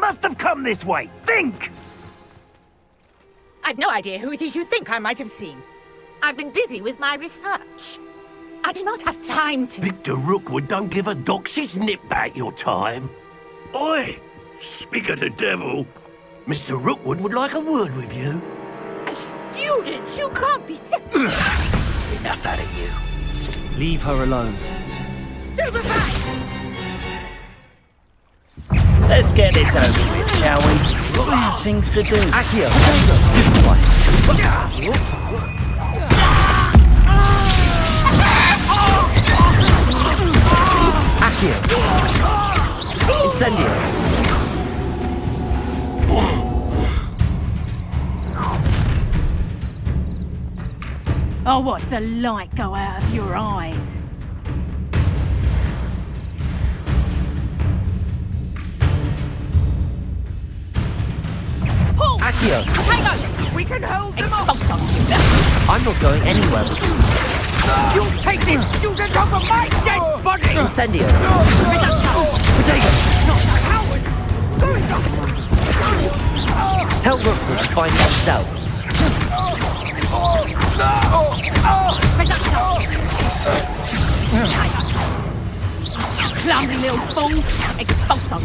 must have come this way. Think! I've no idea who it is you think I might have seen. I've been busy with my research. I do not have time to... Victor Rookwood don't give a doxy's nip back your time. Oi! Speak of the devil. Mr. Rookwood would like a word with you. A student? You can't be serious. Enough out of you. Leave her alone. Stupefy! Let's get this over with, shall we? What are things to do? Accio! Accio! Incendio! I'll watch the light go out of your eyes. Accio! Hang on! We can hold them off! I'm not going anywhere with you. You take this student off of my dead body! Incendio! Potato! Not a coward! Tell Rookwood to find himself. Clumsy little fool! Expulso!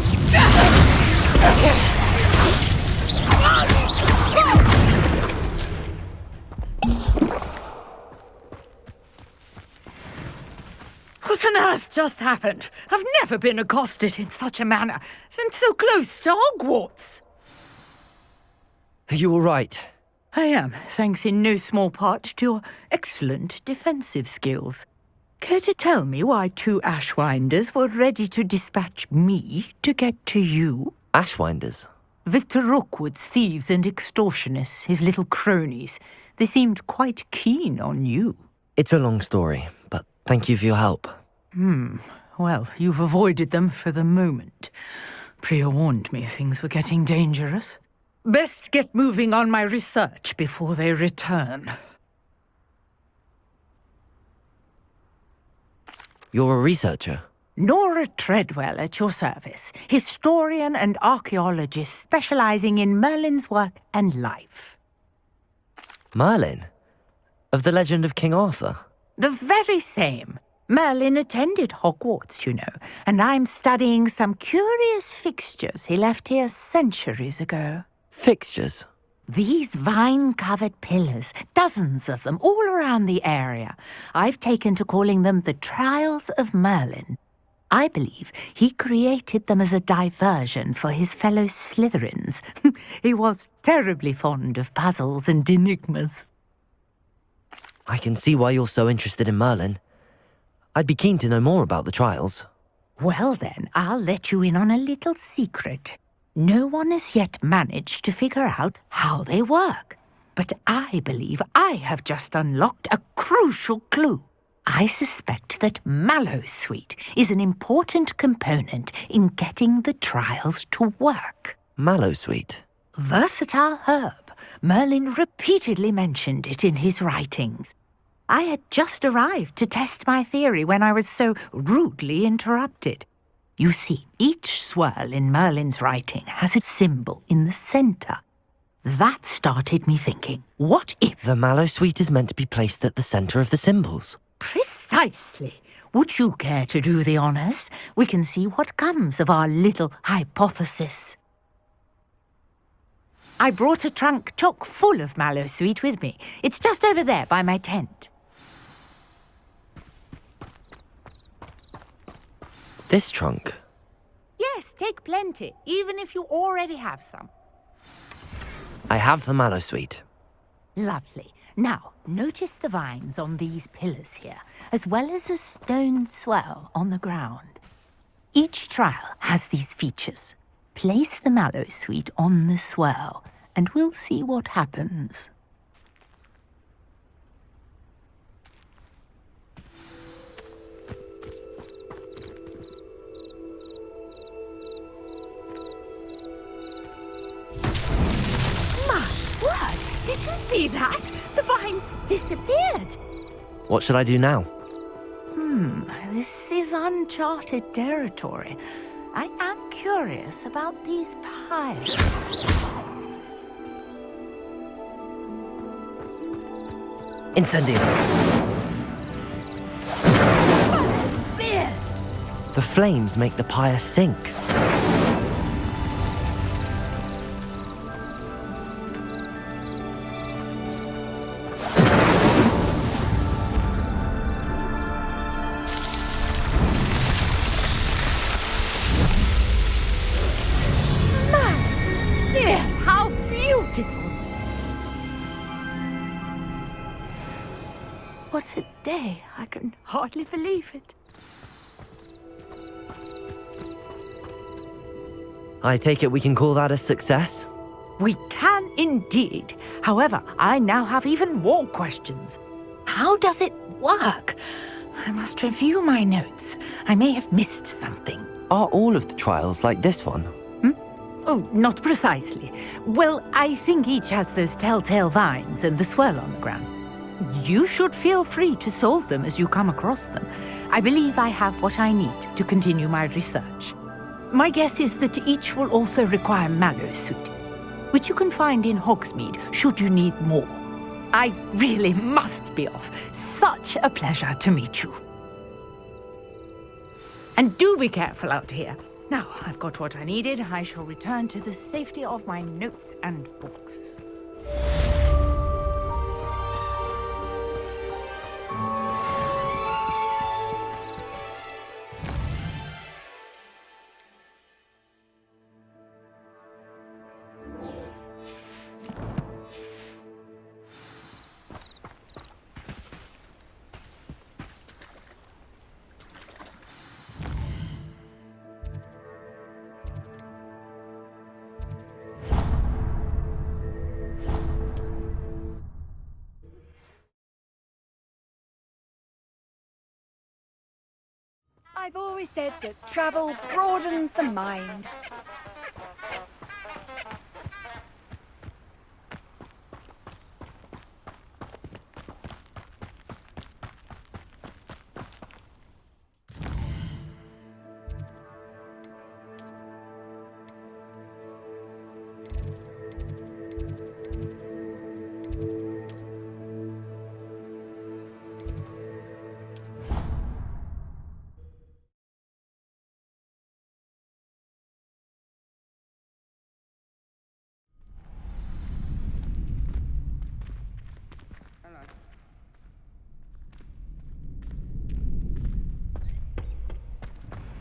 What on earth just happened? I've never been accosted in such a manner, and so close to Hogwarts. Are you all right? I am, thanks in no small part to your excellent defensive skills. Care to tell me why two Ashwinders were ready to dispatch me to get to you? Ashwinders? Victor Rookwood's thieves and extortionists, his little cronies. They seemed quite keen on you. It's a long story, but thank you for your help. Well, you've avoided them for the moment. Priya warned me things were getting dangerous. Best get moving on my research before they return. You're a researcher? Nora Treadwell at your service, historian and archaeologist specializing in Merlin's work and life. Merlin? Of the legend of King Arthur? The very same. Merlin attended Hogwarts, you know, and I'm studying some curious fixtures he left here centuries ago. Fixtures? These vine-covered pillars, dozens of them, all around the area. I've taken to calling them the Trials of Merlin. I believe he created them as a diversion for his fellow Slytherins. He was terribly fond of puzzles and enigmas. I can see why you're so interested in Merlin. I'd be keen to know more about the trials. Well then, I'll let you in on a little secret. No one has yet managed to figure out how they work. But I believe I have just unlocked a crucial clue. I suspect that Mallowsweet is an important component in getting the trials to work. Mallowsweet? Versatile herb. Merlin repeatedly mentioned it in his writings. I had just arrived to test my theory when I was so rudely interrupted. You see, each swirl in Merlin's writing has a symbol in the centre. That started me thinking, what if... The Mallowsweet is meant to be placed at the centre of the symbols. Precisely. Would you care to do the honours? We can see what comes of our little hypothesis. I brought a trunk chock full of Mallowsweet with me. It's just over there by my tent. This trunk? Yes, take plenty, even if you already have some. I have the Mallowsweet. Lovely. Now, notice the vines on these pillars here, as well as a stone swell on the ground. Each trial has these features. Place the Mallowsweet on the swell, and we'll see what happens. Did you see that? The vines disappeared. What should I do now? This is uncharted territory. I am curious about these piles. Incendio. Beard! The flames make the pyre sink. How beautiful! What a day! I can hardly believe it. I take it we can call that a success? We can indeed. However, I now have even more questions. How does it work? I must review my notes. I may have missed something. Are all of the trials like this one? Oh, not precisely. Well, I think each has those telltale vines and the swirl on the ground. You should feel free to solve them as you come across them. I believe I have what I need to continue my research. My guess is that each will also require Mallow Suit, which you can find in Hogsmeade should you need more. I really must be off. Such a pleasure to meet you. And do be careful out here. Now, I've got what I needed. I shall return to the safety of my notes and books. I've always said that travel broadens the mind.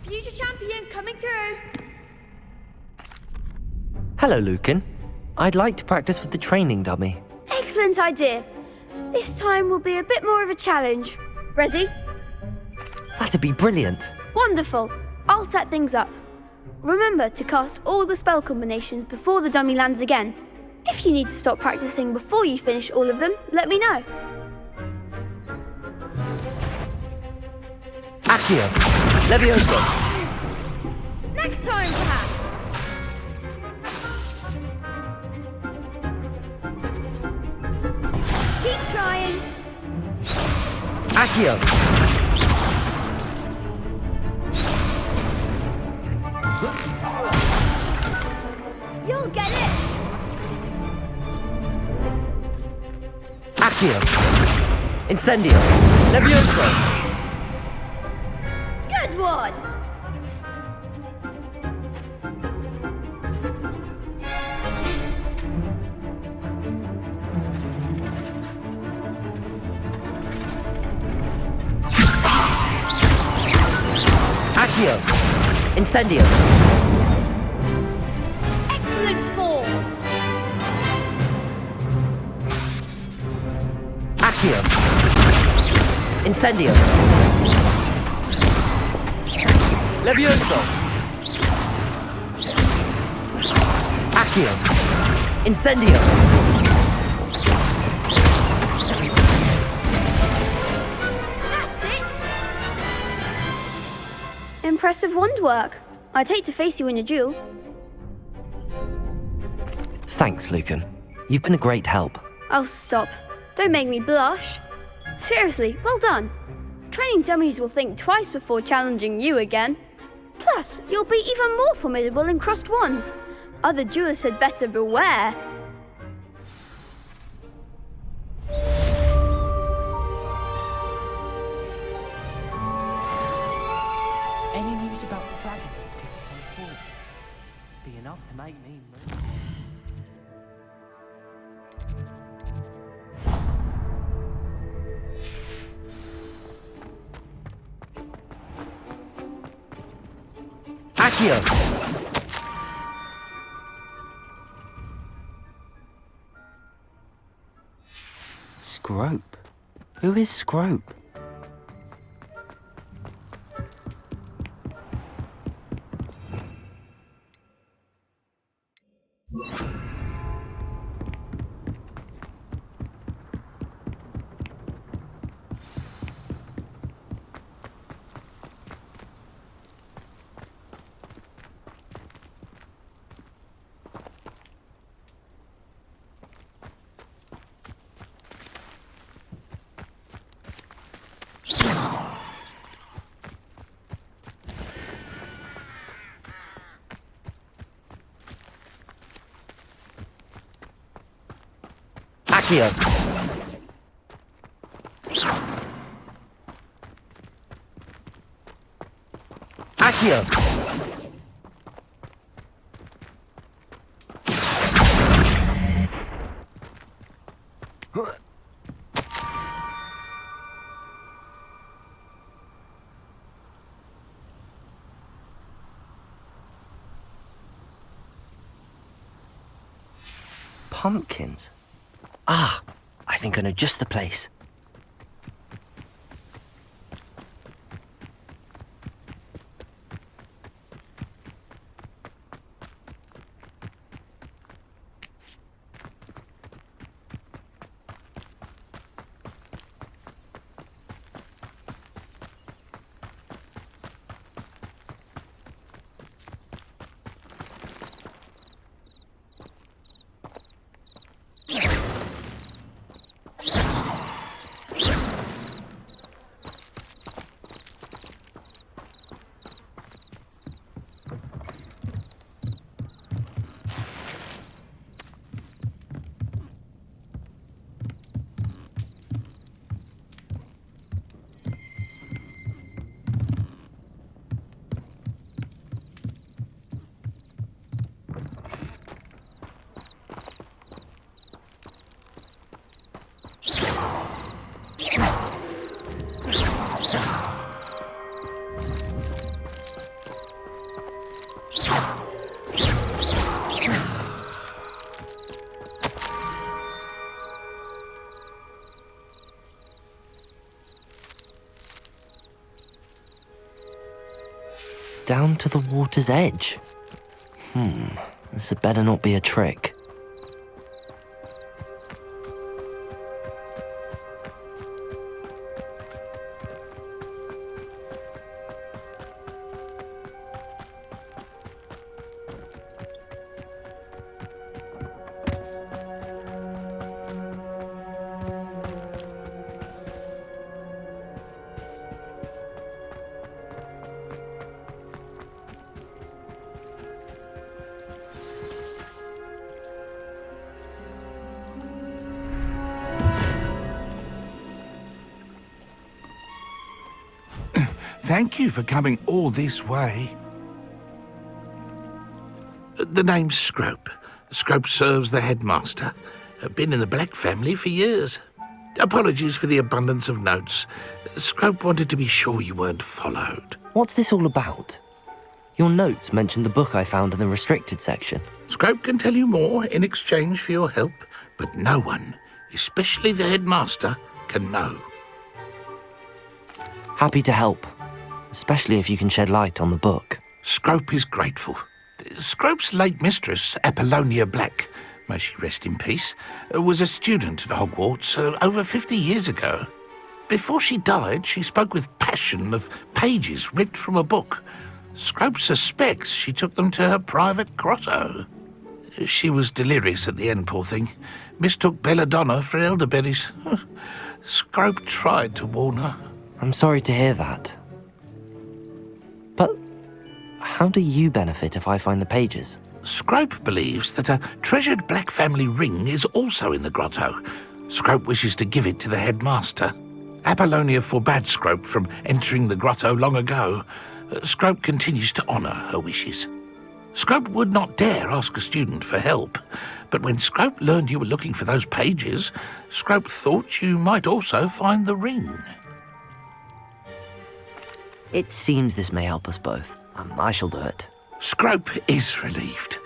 Future champion coming through. Hello, Lucan. I'd like to practice with the training dummy. Excellent idea. This time will be a bit more of a challenge. Ready? That'd be brilliant. Wonderful. I'll set things up. Remember to cast all the spell combinations before the dummy lands again. If you need to stop practicing before you finish all of them, let me know. Accio. Levioso. Next time, perhaps. Keep trying. Accio. You'll get it. Accio. Incendio. Levioso. Good one. Accio. Incendio. Excellent form. Accio. Incendio. Levioso. Accio. Incendio. That's it. Impressive wand work. I'd hate to face you in a duel. Thanks, Lucan. You've been a great help. Oh, stop. Don't make me blush. Seriously, well done. Training dummies will think twice before challenging you again. Plus, you'll be even more formidable in crossed wands. Other duelists had better beware. Any news about the dragon on forward? Be enough to make me move. Accio! Scrope? Who is Scrope? Accio! Accio! Pumpkins? Ah, I think I know just the place. Down to the water's edge. This had better not be a trick. Thank you for coming all this way. The name's Scrope. Scrope serves the headmaster. Been in the Black family for years. Apologies for the abundance of notes. Scrope wanted to be sure you weren't followed. What's this all about? Your notes mentioned the book I found in the restricted section. Scrope can tell you more in exchange for your help, but no one, especially the headmaster, can know. Happy to help, especially if you can shed light on the book. Scrope is grateful. Scrope's late mistress, Apollonia Black, may she rest in peace, was a student at Hogwarts over 50 years ago. Before she died, she spoke with passion of pages ripped from a book. Scrope suspects she took them to her private grotto. She was delirious at the end, poor thing. Mistook belladonna for elderberries. Scrope tried to warn her. I'm sorry to hear that. But How do you benefit if I find the pages? Scrope believes that a treasured black family ring is also in the grotto. Scrope wishes to give it to the headmaster. Apollonia forbade Scrope from entering the grotto long ago. Scrope continues to honour her wishes. Scrope would not dare ask a student for help, but when Scrope learned you were looking for those pages, Scrope thought you might also find the ring. It seems this may help us both. I shall do it. Scrope is relieved.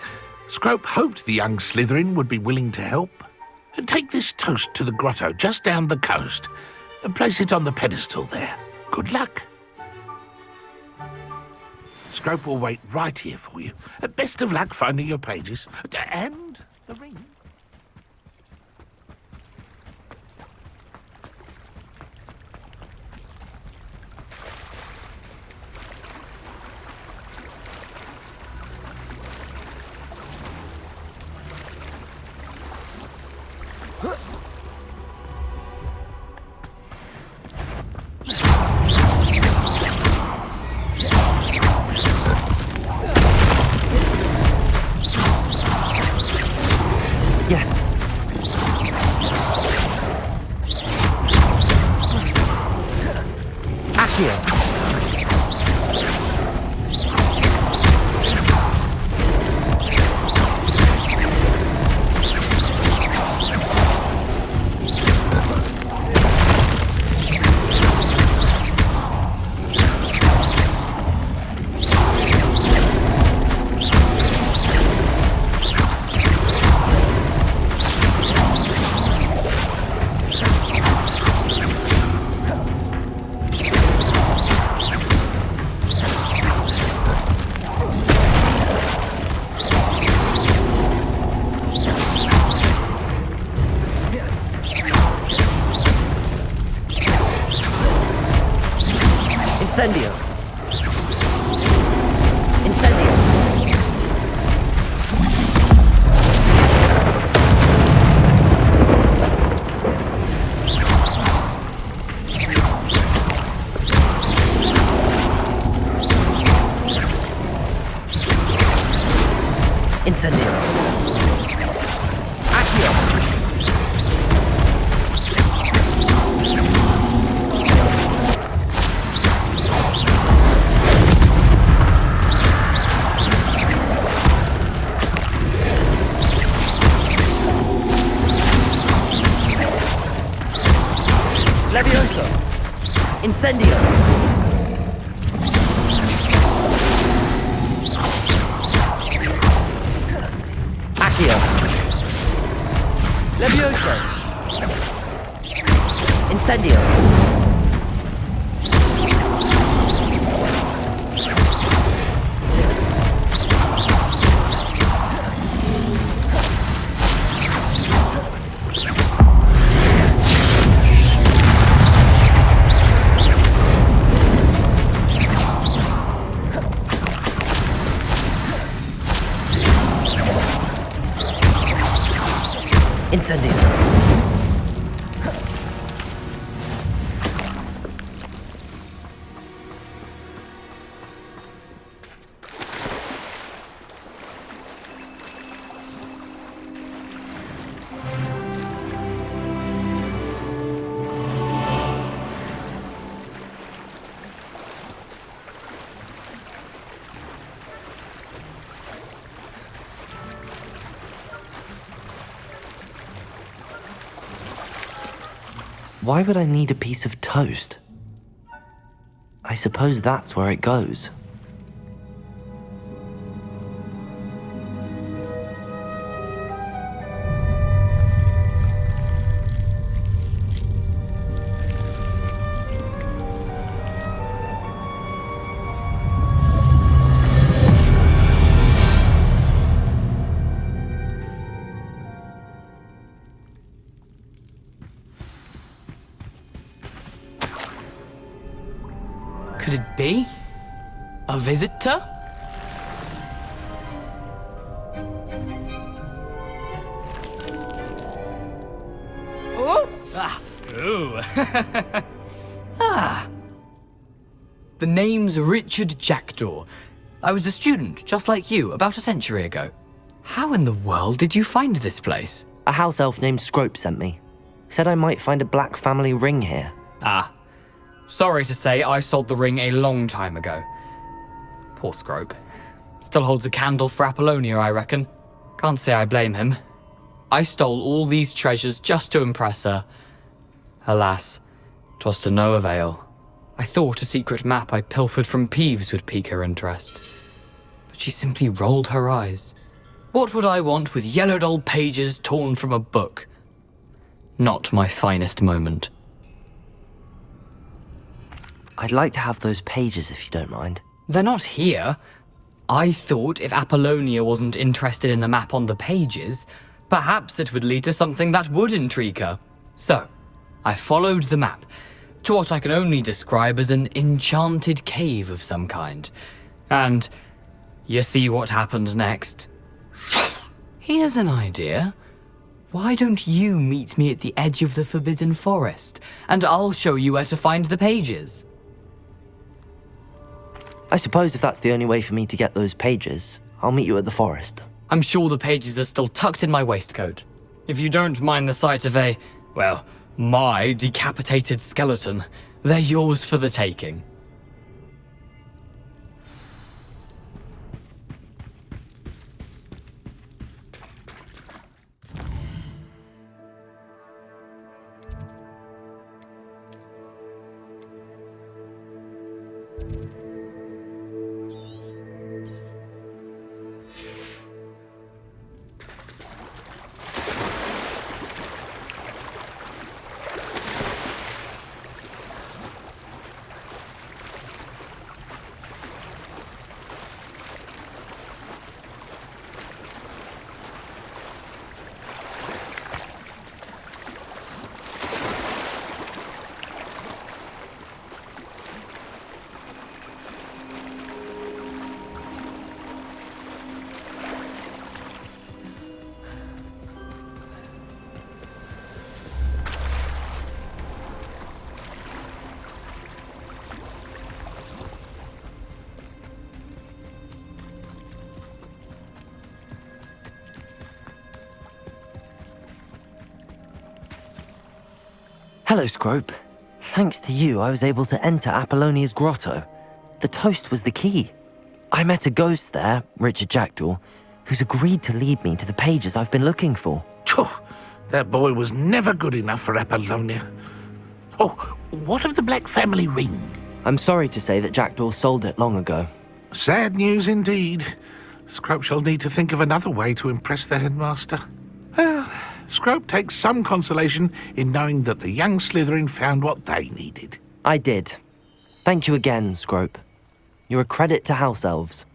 Scrope hoped the young Slytherin would be willing to help. Take this toast to the grotto just down the coast and place it on the pedestal there. Good luck. Scrope will wait right here for you. Best of luck finding your pages. And the ring. Yes. Accio. Incendio. Incendio. Incendio. Accio. Levioso. Incendio. Accio. Levioso. Incendio. Incendio. Why would I need a piece of toast? I suppose that's where it goes. Could it be? A visitor? Oh! Ah! Ooh! Ah! The name's Richard Jackdaw. I was a student, just like you, about a century ago. How in the world did you find this place? A house elf named Scrope sent me. Said I might find a black family ring here. Ah. Sorry to say, I sold the ring a long time ago. Poor Scrope. Still holds a candle for Apollonia, I reckon. Can't say I blame him. I stole all these treasures just to impress her. Alas, 'twas to no avail. I thought a secret map I pilfered from Peeves would pique her interest. But she simply rolled her eyes. What would I want with yellowed old pages torn from a book? Not my finest moment. I'd like to have those pages if you don't mind. They're not here. I thought if Apollonia wasn't interested in the map on the pages, perhaps it would lead to something that would intrigue her. So, I followed the map to what I can only describe as an enchanted cave of some kind. And you see what happened next? Here's an idea. Why don't you meet me at the edge of the Forbidden Forest, and I'll show you where to find the pages? I suppose if that's the only way for me to get those pages, I'll meet you at the forest. I'm sure the pages are still tucked in my waistcoat. If you don't mind the sight of my decapitated skeleton, they're yours for the taking. Hello, Scrope. Thanks to you, I was able to enter Apollonia's grotto. The toast was the key. I met a ghost there, Richard Jackdaw, who's agreed to lead me to the pages I've been looking for. Phew, that boy was never good enough for Apollonia. Oh, what of the Black family ring? I'm sorry to say that Jackdaw sold it long ago. Sad news indeed. Scrope shall need to think of another way to impress the headmaster. Well, Scrope takes some consolation in knowing that the young Slytherin found what they needed. I did. Thank you again, Scrope. You're a credit to House Elves.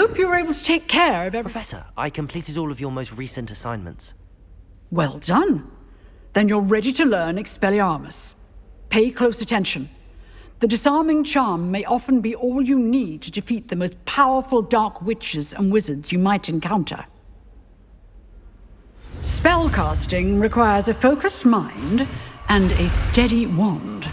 hope you were able to take care of everything. Professor, I completed all of your most recent assignments. Well done. Then you're ready to learn Expelliarmus. Pay close attention. The disarming charm may often be all you need to defeat the most powerful dark witches and wizards you might encounter. Spellcasting requires a focused mind and a steady wand.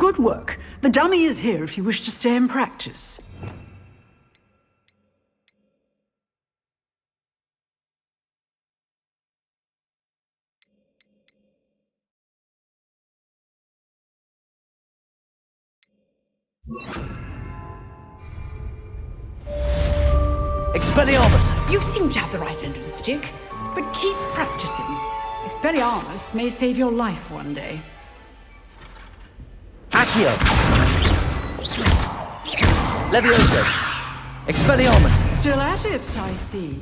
Good work. The dummy is here if you wish to stay and practice. Expelliarmus! You seem to have the right end of the stick, but keep practicing. Expelliarmus may save your life one day. Accio! Levioso! Expelliarmus! Still at it, I see.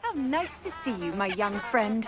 How nice to see you, my young friend.